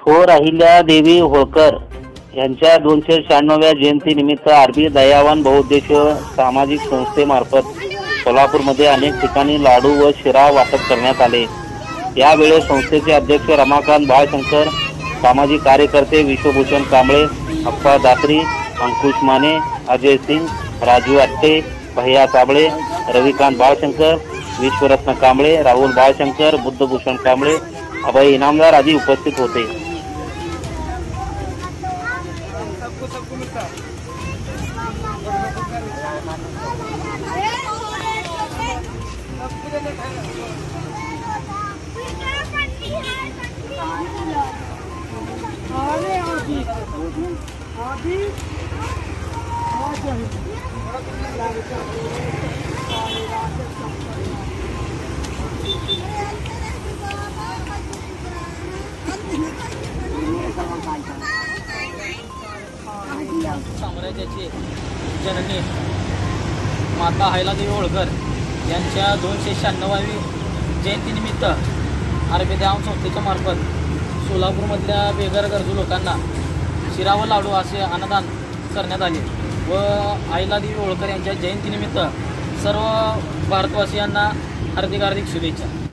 थोर अहिल्यादेवी होळकर यांच्या 296व्या जयंतीनिमित्त आरबी दयावान बहुउद्देशीय सामाजिक संस्थेमार्फत सोलापूरमध्ये अनेक ठिकाणी लाडू व शिरा वाटप करण्यात आले। यावेळी संस्थेचे अध्यक्ष रमाकांत बाळशंकर, सामाजिक कार्यकर्ते विश्वभूषण कांबळे, अप्पा दात्री, अंकुश माने, अजय सिंग, राजू आट्टे, भैया साबळे, रविकांत बाळशंकर, विश्वरत्न कांबळे, राहुल बाळशंकर, बुद्धभूषण कांबळे, अभय इनामदार आदी उपस्थित होते। साम्राज्याची जननी माता अहिल्यादेवी होळकर यांच्या 296वी जयंतीनिमित्त आरबी दयावान संस्थेच्या मार्फत सोलापूरमधल्या बेघर गरजू लोकांना शिरा व लाडू असे अन्नदान करण्यात आले व अहिल्यादेवी होळकर यांच्या जयंतीनिमित्त सर्व भारतवासियांना हार्दिक शुभेच्छा।